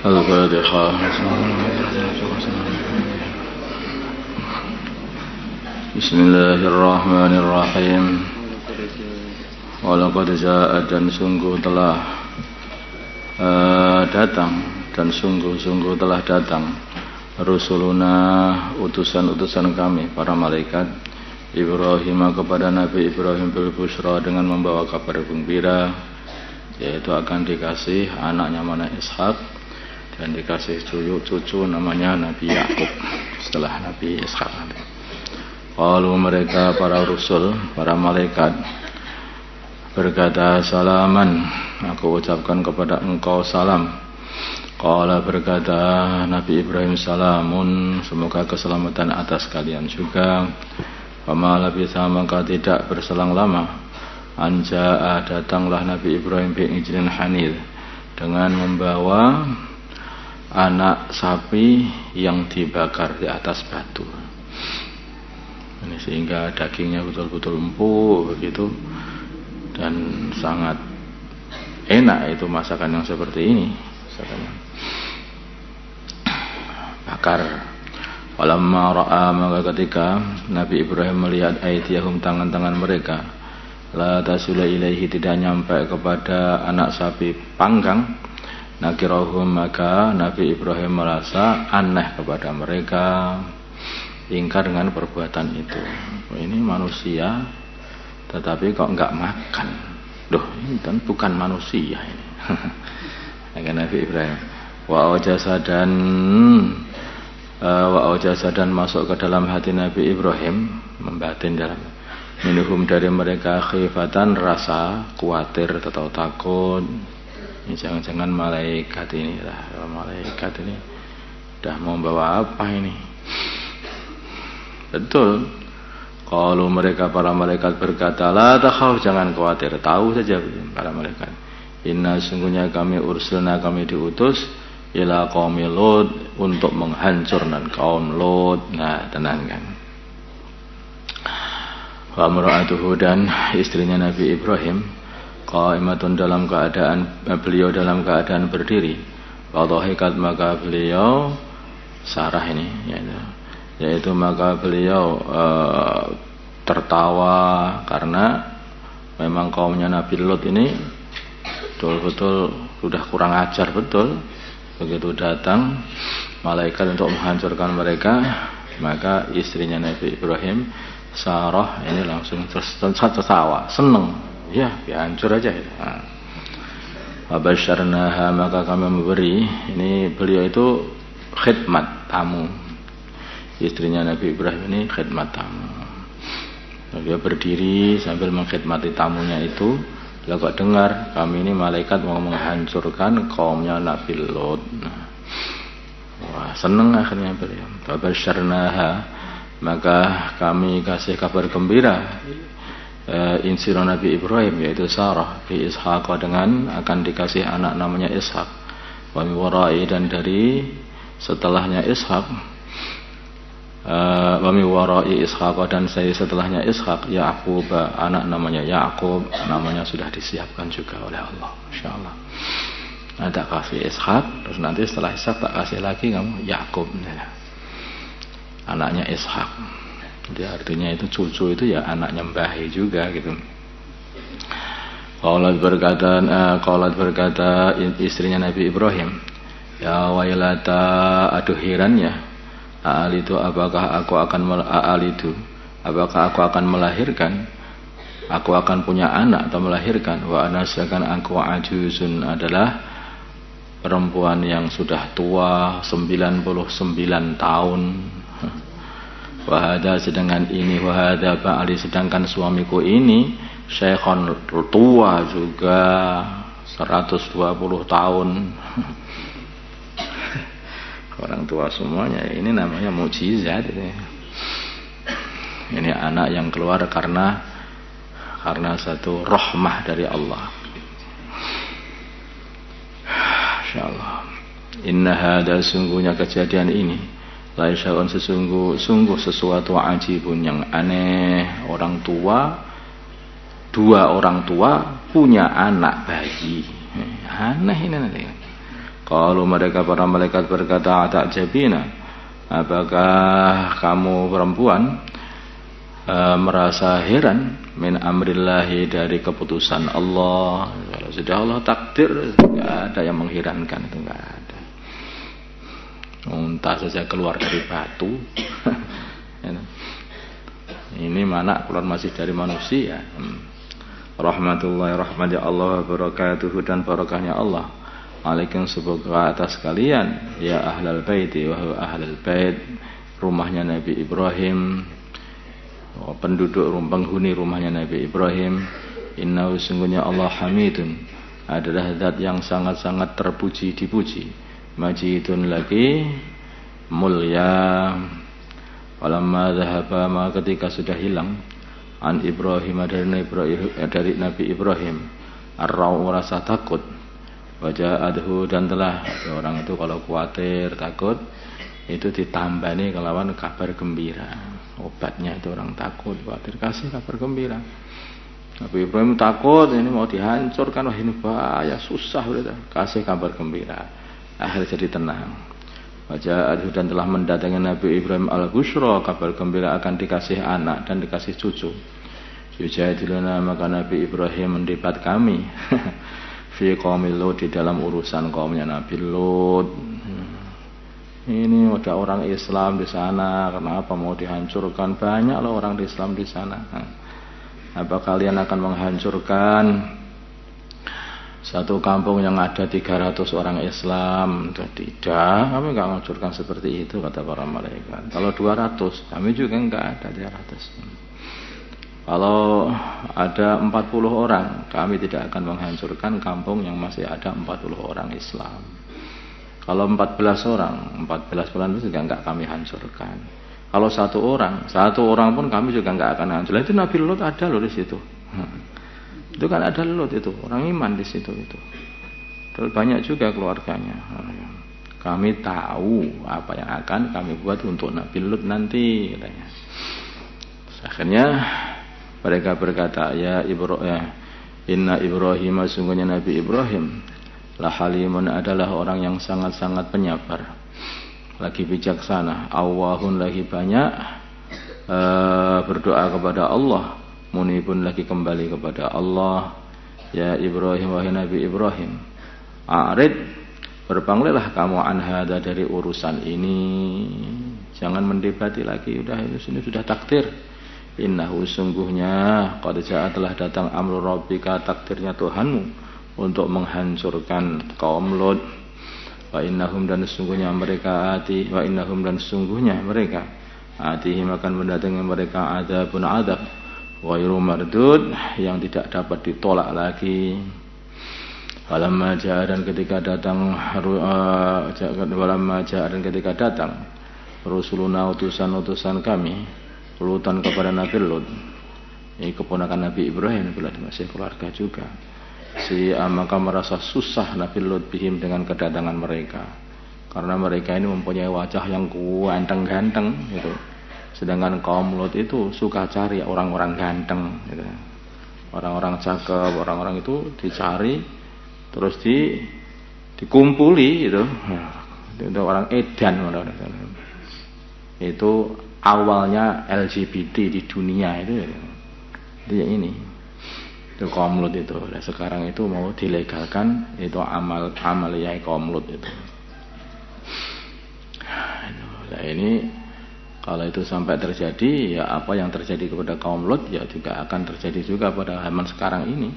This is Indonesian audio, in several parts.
الفاتحة. Bismillahirrahmanirrahim. Walaqad jaa'a, dan sungguh telah datang, dan sungguh telah datang rusuluna, utusan-utusan kami, para malaikat, Ibrahim kepada Nabi Ibrahim bil busra, dengan membawa kabar gembira, yaitu akan dikasih anaknya mana Ishak, dan dikasih cucu namanya Nabi Yakub setelah Nabi Ishak. Qalu, mereka para rasul, para malaikat berkata, salaman, aku ucapkan kepada engkau salam. Qala, berkata Nabi Ibrahim, salamun, semoga keselamatan atas kalian juga. Fama labitha, maka tidak berselang lama, anja'a, datanglah Nabi Ibrahim bi'ijlin hanil, dengan membawa anak sapi yang dibakar di atas batu. Ini sehingga dagingnya betul-betul empuk begitu, dan sangat enak itu masakan yang seperti ini, masakan bakar. Walamma ra'a, maka ketika Nabi Ibrahim melihat aydiyahum, tangan-tangan mereka, la tasula ilaihi, tidak nyampe kepada anak sapi panggang, nakirahum, maka Nabi Ibrahim merasa aneh kepada mereka, ingkar dengan perbuatan itu. Ini manusia tetapi kok enggak makan. Loh, ini kan bukan manusia ini. Nabi Ibrahim wa awjasa, dan masuk ke dalam hati Nabi Ibrahim, membatin dalam minhum, dari mereka, khifatan, rasa khawatir atau takut. Ini jangan-jangan malaikat ini lah, malaikat ini dah mau bawa apa ini? Betul. Kalau mereka, para malaikat berkata, la takhaf, jangan khawatir. Tahu saja para malaikat, inna, sungguhnya kami ursilna, kami diutus, ila qaumi Lut, untuk menghancurkan kaum Lut. Nah, tenangkan. Wa imra'atuhu, dan istrinya Nabi Ibrahim, qaimatun, dalam keadaan, beliau dalam keadaan berdiri. Wa dhahikat, maka beliau, Sarah ini yaitu maka beliau tertawa, karena memang kaumnya Nabi Lut ini betul-betul sudah kurang ajar betul. Begitu datang malaikat untuk menghancurkan mereka, maka istrinya Nabi Ibrahim, Sarah, ini langsung tertawa, seneng. Ya, hancur aja. Wabasyarnaha, maka kami memberi, ini beliau itu khidmat tamu. Istrinya Nabi Ibrahim ini khidmat tamu. Dia berdiri sambil mengkhidmati tamunya itu. Dia kok dengar kami ini malaikat mau menghancurkan kaumnya Nabi Lot. Wah, seneng akhirnya beliau. Wabasyarnaha, maka kami kasih kabar gembira insiro Nabi Ibrahim, yaitu Sarah, bi Ishaq, dengan akan dikasih anak namanya Ishaq. Wa min wara'i, dan dari setelahnya Ishaq, wa min wara'i Ishaq, dan saya setelahnya Ishaq, Ya'qub, anak namanya Ya'qub, namanya sudah disiapkan juga oleh Allah, insyaallah. Ada kasih Ishaq, terus nanti setelah Ishaq tak kasih lagi kamu Ya'qub, anaknya Ishaq. Jadi artinya itu cucu itu ya anaknya Mbahi juga gitu. Qalat berkata istrinya Nabi Ibrahim, ya wailata, aduh herannya, apakah aku akan melahirkan, aku akan punya anak atau melahirkan, wa anasakan aku ajuzun, adalah perempuan yang sudah tua 99 tahun. Wahada, sedangkan ini, wahada ba'ali, sedangkan suamiku ini syekhon, tua juga 120 tahun. Orang tua semuanya. Ini namanya mukjizat. Ini anak yang keluar karena satu rahmah dari Allah. Insyaallah. Inna hada, sungguhnya kejadian ini, laisyaun, sungguh sesuatu ajibun, yang aneh. Dua orang tua punya anak bayi. Aneh ini nanti. Qalu mereka para malaikat berkata, "Ta'jabina, apakah kamu perempuan merasa heran min amrillahi dari keputusan Allah?" Kalau sudah Allah takdir, enggak ada yang mengherankan, itu enggak ada. Entah saja keluar dari batu. Ini mana keluar masih dari manusia. Rahmatullahi rahmati Allah barakatuhu dan barakahnya Allah alaikum semoga atas kalian ya ahlal baiti wa ahlal bait, rumahnya Nabi Ibrahim, penduduk penghuni rumahnya Nabi Ibrahim. Innahu sungguhnya Allah hamidun, adalah zat yang sangat-sangat terpuji dipuji, majidun lagi mulia. Walamma dhahaba, maka ketika sudah hilang an Ibrahim dari Nabi Ibrahim ar-ra'u, rasa takut, wajah adhu, dan telah orang itu kalau khawatir takut itu ditambani kelawan kabar gembira. Obatnya itu orang takut khawatir, kasih kabar gembira. Nabi Ibrahim takut ini mau dihancurkan, wah ini bahaya susah, kasih kabar gembira, akhirnya jadi tenang. Wajah adhu, dan telah mendatangi Nabi Ibrahim al-bushra, kabar gembira akan dikasih anak dan dikasih cucu. Yujadiluna, maka Nabi Ibrahim mendebat kami fi qaumil Lut, di dalam urusan kaumnya Nabi Lut. Ini ada orang Islam di sana, kenapa mau dihancurkan? Banyak loh orang Islam di sana. Apa kalian akan menghancurkan satu kampung yang ada 300 orang Islam? Tidak, kami enggak menghancurkan seperti itu, kata para malaikat. Kalau 200, kami juga enggak ada 300. Kalau ada 40 orang, kami tidak akan menghancurkan kampung yang masih ada 40 orang Islam. Kalau 14 orang itu juga enggak kami hancurkan. Kalau satu orang pun kami juga enggak akan hancurkan. Itu Nabi Lut ada loh di situ. Itu kan ada Lut itu, orang iman di situ itu. Terus banyak juga keluarganya. Kami tahu apa yang akan kami buat untuk Nabi Lut nanti, katanya. Akhirnya mereka berkata, inna Ibrahim, sungguhnya Nabi Ibrahim la halimun, adalah orang yang sangat-sangat penyabar, lagi bijaksana, awahun, lagi banyak berdoa kepada Allah, munibun, lagi kembali kepada Allah. Ya Ibrahim, wahai Nabi Ibrahim, a'rid, berpanggilah kamu an hada, dari urusan ini, jangan mendebati lagi, udah ini sudah takdir. Innahu, sungguhnya qad jaa, telah datang amru rabbika, takdirnya Tuhanmu untuk menghancurkan kaum Lut. Wa innahum, dan sungguhnya mereka atihim akan mendatangi mereka adzabun adzab ghairu mardud, yang tidak dapat ditolak lagi. Walamma jaa, dan ketika datang rusuluna, utusan kami, Lutan kepada Nabi Lut. Ini keponakan Nabi Ibrahim, masih keluarga juga. Maka merasa susah Nabi Lut bihim, dengan kedatangan mereka, karena mereka ini mempunyai wajah yang ganteng-ganteng gitu. Sedangkan kaum Lut itu suka cari orang-orang ganteng gitu. Orang-orang cakep, orang-orang itu dicari terus dikumpuli gitu. Itu orang edan, itu awalnya LGBT di dunia itu yang ini, itu kaum Lut itu. Dan sekarang itu mau dilegalkan, itu amaliyah kaum Lut itu. Nah ini kalau itu sampai terjadi, ya apa yang terjadi kepada kaum Lut ya juga akan terjadi juga pada zaman sekarang ini.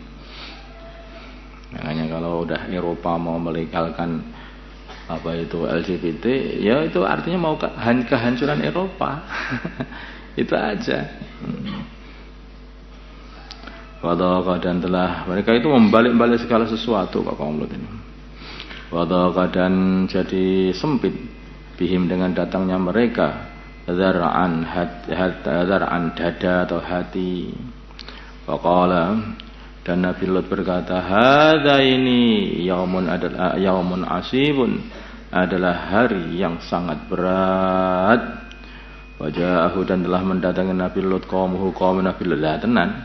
Makanya kalau udah Eropa mau melegalkan apa itu LGBT, ya itu artinya mau kehancuran Eropa. Itu aja. Wadaka, dan telah mereka itu membalik-balik segala sesuatu, Pak kaum Lut ini. Wadaka, dan jadi sempit bihim, dengan datangnya mereka, zar'an dada atau hati. Waqala, dan Nabi Lut berkata, hadza, ini yaumun asibun, adalah hari yang sangat berat. Wajahu, dan telah mendatangi Nabi Lut kaum Nabi Lut, tenan.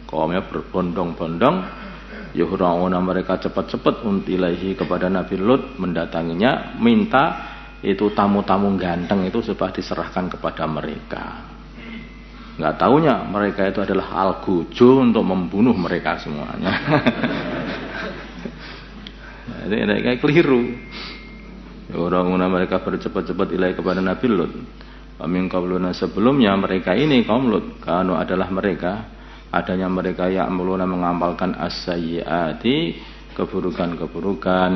Kaumnya berbondong-bondong Yuhra'una mereka cepat-cepat untilaihi kepada Nabi Lut, mendatanginya, minta itu tamu-tamu ganteng itu supaya diserahkan kepada mereka. Nggak taunya mereka itu adalah algojo untuk membunuh mereka semuanya. Jadi kayak keliru. Yuhra'una mereka bercepat-cepat ilai kepada Nabi Lut. Min qabluna sebelumnya mereka ini kaum Lut, kanu adalah mereka adanya mereka yang meluna mengamalkan as-sayyiati, keburukan-keburukan,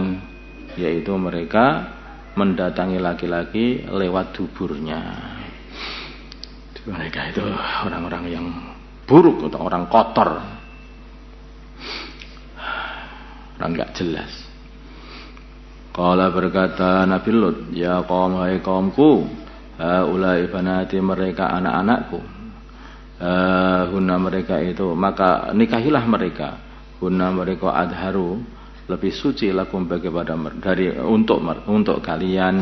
yaitu mereka mendatangi laki-laki lewat duburnya. Mereka itu orang-orang yang buruk atau orang kotor, orang enggak jelas. Qala berkata Nabi Lut, ya qaum hai qaumku, haulai banati mereka anak-anakku. Hunna mereka itu, maka nikahilah mereka. Hunna mereka adharu, lebih suci lakum bagi pada dari untuk kalian.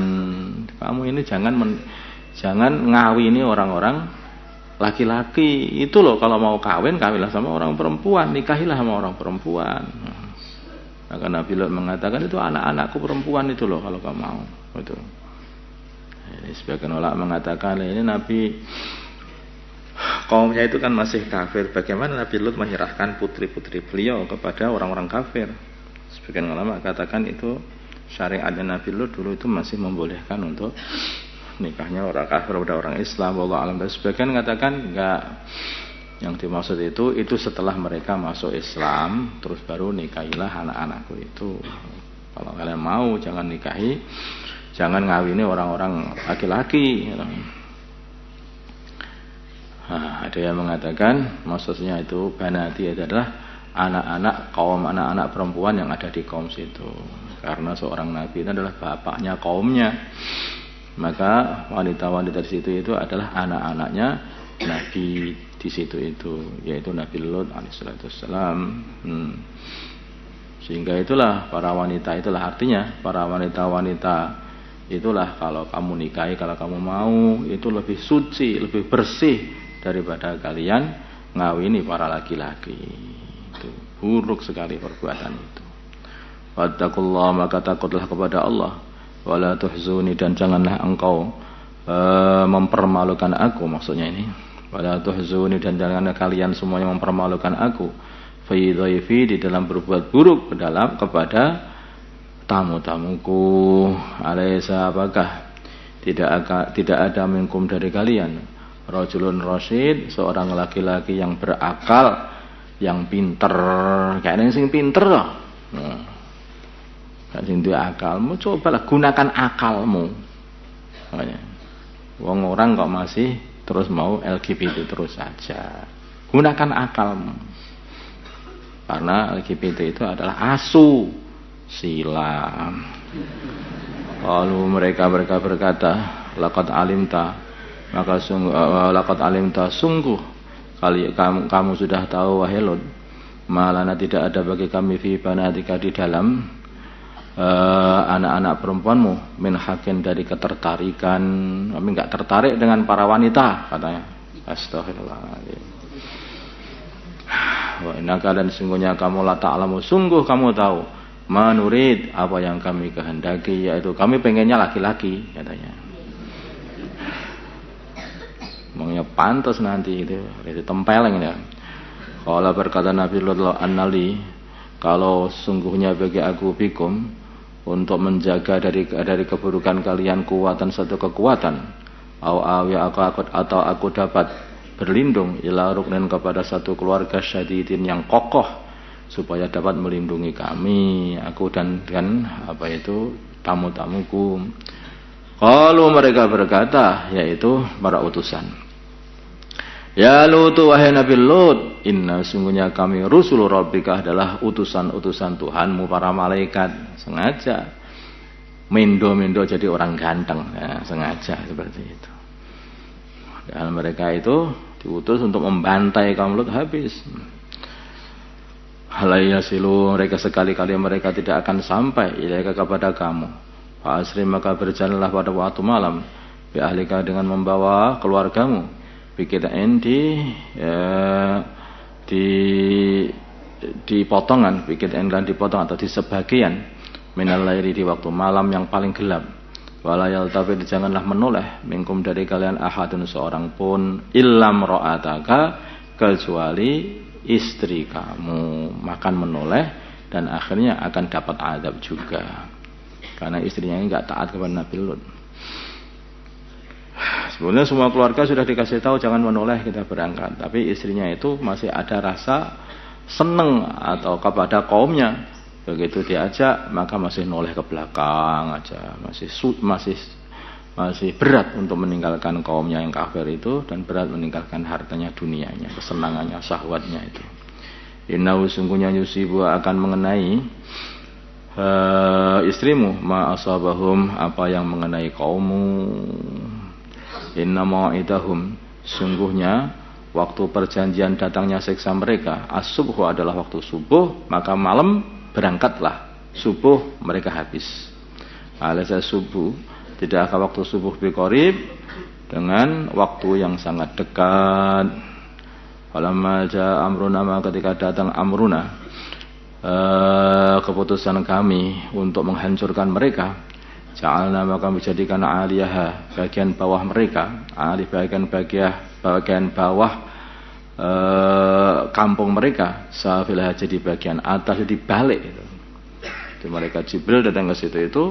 Kamu ini jangan ngawini orang-orang laki-laki itu loh. Kalau mau kawinlah sama orang perempuan, nikahilah sama orang perempuan. Maka Nabi Lut mengatakan itu anak-anakku perempuan itu loh kalau kamu mau. Itu. Sebagian ulama mengatakan ini Nabi kaumnya itu kan masih kafir. Bagaimana Nabi Lut menyerahkan putri-putri beliau kepada orang-orang kafir? Sebagian ulama katakan itu syariatnya Nabi Lut dulu itu masih membolehkan untuk nikahnya orang kafir pada orang Islam. Wallahu a'lam. Dan sebagian katakan enggak. Yang dimaksud itu setelah mereka masuk Islam, terus baru nikahilah anak-anakku itu. Kalau kalian mau jangan nikahi, jangan ngawini orang-orang laki-laki. Nah, ada yang mengatakan maksudnya itu banati adalah anak-anak perempuan yang ada di kaum situ. Karena seorang nabi itu adalah bapaknya kaumnya. Maka wanita-wanita di situ itu adalah anak-anaknya nabi di situ itu, yaitu Nabi Lut alaihissalam. Sehingga itulah para wanita, itulah artinya para wanita-wanita itulah kalau kamu nikahi, kalau kamu mau itu lebih suci, lebih bersih daripada kalian ngawini para laki-laki. Itu buruk sekali perbuatan itu. Wattaqullah, maka takutlah kepada Allah. Wala tuhzuni, dan janganlah engkau mempermalukan aku, maksudnya ini. Wala tuhzuni, dan janganlah kalian semuanya mempermalukan aku. Fi dhaifi, di dalam berbuat buruk kepada tamu-tamuku. Alaysa, apakah tidak ada minkum dari kalian rajulun rasyid, seorang laki-laki yang berakal, yang pinter. Kayaknya sing pinter loh. Gak sing duwe akalmu, cobalah gunakan akalmu. Wong orang kok masih terus mau LGBT terus saja. Gunakan akalmu. Karena LGBT itu adalah asusila. Lalu mereka berkata, laqad alimta, maka sungguh kamu sudah tahu wahai Lut, malana tidak ada bagi kami fi banatika di dalam anak-anak perempuanmu min hakin dari ketertarikan. Kami enggak tertarik dengan para wanita, katanya. Astagfirullahaladzim. Wa innaka, dan sungguhnya kamu la ta'lamu, sungguh kamu tahu manurid, apa yang kami kehendaki, yaitu kami pengennya laki-laki, katanya. Maunya pantas nanti itu tempeleng ya. Kalau berkata Nabi Lut, annali, kalau sungguhnya bagi aku bikum, untuk menjaga dari keburukan kalian kuatan, satu kekuatan, atau aku dapat berlindung ila ruknin, kepada satu keluarga syadidin yang kokoh, supaya dapat melindungi kami, aku dan apa itu tamu-tamuku. Kalau mereka berkata, yaitu para utusan, ya Lut, wahai Nabi Lut, inna sungguhnya kami rusul rabbika adalah utusan-utusan Tuhanmu, para malaikat. Sengaja mendo-mendo jadi orang ganteng, ya, sengaja seperti itu. Dan mereka itu diutus untuk membantai kaum Lut habis. Halayasilu, mereka sekali-kali mereka tidak akan sampai ilaika kepada kamu. Fa'asri, maka berjalanlah pada waktu malam, bi ahlika, dengan membawa keluargamu, bikitain di dipotongan, bikin enggan dipotong atau di sebagian minal laili di waktu malam yang paling gelap. Wala yaltafid janganlah menoleh minkum dari kalian ahadun seorang pun illam ra'ataka kecuali istri kamu. Makan menoleh dan akhirnya akan dapat azab juga. Karena istrinya ini enggak taat kepada Nabi Lut. Sebenarnya semua keluarga sudah dikasih tahu jangan menoleh kita berangkat, tapi istrinya itu masih ada rasa seneng atau kepada kaumnya. Begitu diajak maka masih noleh ke belakang aja, masih berat untuk meninggalkan kaumnya yang kafir itu dan berat meninggalkan hartanya, dunianya, kesenangannya, syahwatnya itu. Innahu sungguhnya yusibu akan mengenai istrimu ma asabahum apa yang mengenai kaummu. Inna mau'idahum sungguhnya waktu perjanjian datangnya siksa mereka as-subhu adalah waktu subuh, maka malam berangkatlah, subuh mereka habis. Alasa subuh tidakkah waktu subuh biqarib dengan waktu yang sangat dekat. Falamma jaa amruna ketika datang amruna keputusan kami untuk menghancurkan mereka. Ja'alna maka menjadikan aliyaha bagian bawah mereka, bagian bawah kampung mereka, safilah jadi bagian atas dibalik itu. Jadi mereka Jibril datang ke situ itu,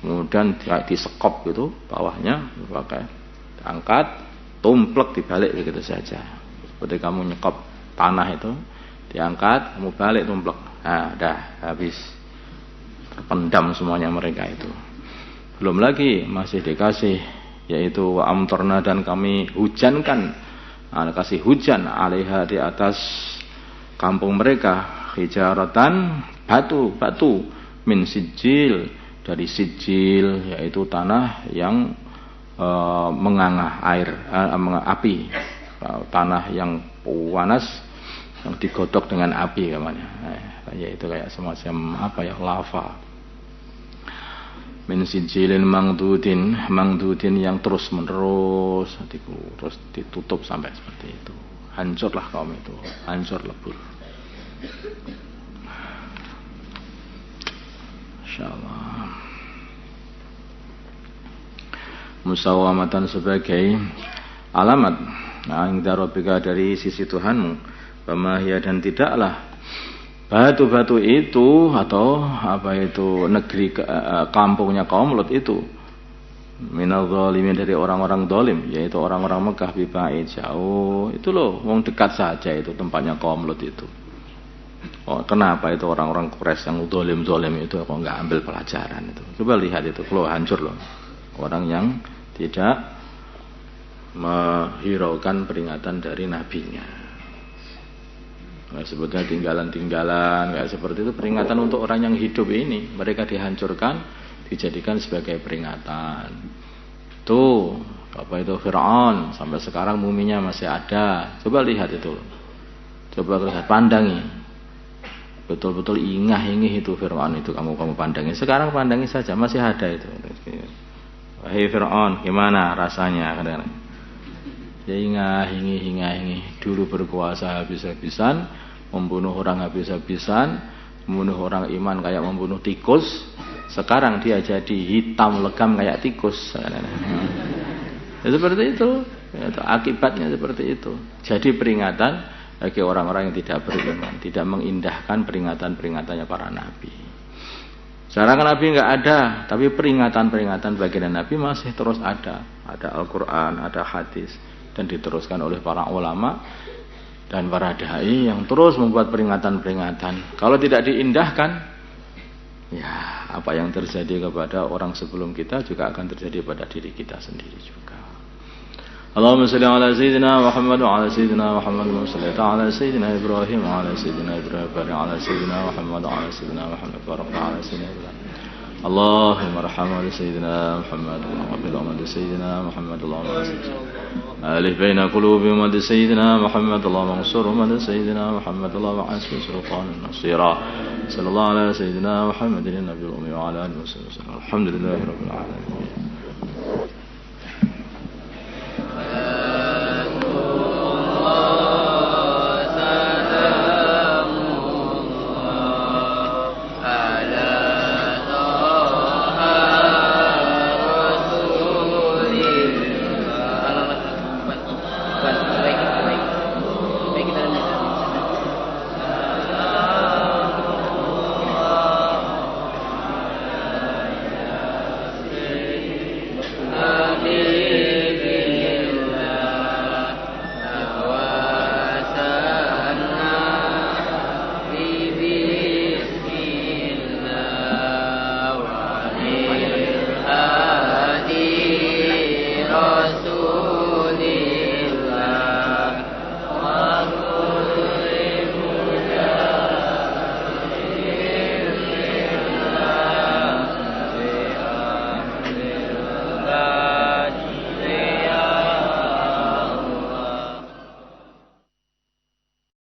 kemudian disekop gitu bawahnya, pakai diangkat, tumplek dibalik begitu saja. Seperti kamu nyekop tanah itu, diangkat, kamu balik tumplek. Nah, dah habis. Terpendam semuanya mereka itu. Belum lagi masih dikasih yaitu wa amtorna dan kami hujankan, kasih hujan alaiha di atas kampung mereka hijaratan batu min sijil dari sijil yaitu tanah yang menganga air api, tanah yang panas yang digodok dengan api namanya, yaitu kayak semacam apa ya, lava. Min sijilin mangdudin yang terus menerus terus ditutup sampai seperti itu. Hancurlah kaum itu, hancur lebur. Insyaallah. Musawamatan sebagai alamat inda rabbika dari sisi Tuhanmu. Pemahia dan tidaklah batu-batu itu atau apa itu negeri kampungnya kaum Lut itu minal zalimin dari orang-orang zalim, yaitu orang-orang Mekah bibaid jauh. Itu loh wong dekat saja itu tempatnya kaum Lut itu. Oh, kenapa itu orang-orang Quraisy yang zalim itu kok enggak ambil pelajaran itu? Coba lihat itu, kalau hancur loh. Orang yang tidak menghiraukan peringatan dari nabinya. Nah, sebetulnya tinggalan-tinggalan kayak seperti itu peringatan untuk orang yang hidup ini, mereka dihancurkan dijadikan sebagai peringatan. Tuh apa itu Fir'aun sampai sekarang muminya masih ada. Coba lihat itu, coba lihat, pandangi betul-betul ingah-ingih itu Fir'aun itu, kamu pandangi sekarang, pandangi saja masih ada itu. Wahai Fir'aun gimana rasanya kadang-kadang ya, ingah-ingih dulu berkuasa habis-habisan, membunuh orang habis-habisan, membunuh orang iman kayak membunuh tikus. Sekarang dia jadi hitam legam kayak tikus. Ya, seperti itu. Ya, akibatnya seperti itu. Jadi peringatan bagi orang-orang yang tidak beriman, tidak mengindahkan peringatan-peringatannya para nabi. Sekarang Nabi enggak ada, tapi peringatan-peringatan baginda Nabi masih terus ada. Ada Al-Quran, ada hadis, dan diteruskan oleh para ulama dan para dai yang terus membuat peringatan-peringatan. Kalau tidak diindahkan, ya apa yang terjadi kepada orang sebelum kita juga akan terjadi pada diri kita sendiri juga. Allahumma shalli ala sayyidina Muhammad wa ala sayyidina Muhammad wa salli ala sayyidina Ibrahim wa ala sayyidina Ibrahim wa ala sayyidina Muhammad wa ala sayyidina Muhammad wa ala sayyidina Ibrahim. Allahumma arhamna sayyidina Muhammad wa qbil ummat sayyidina Muhammad Allahumma alif baina qulubi ummat sayyidina Muhammad Allahumma ansur ummat sayyidina Muhammad Allahumma asfi sultanan nasira sallallahu ala sayyidina Muhammadin nabiyil ummi wa ala alihi wasallam. Alhamdulillahirabbil alamin.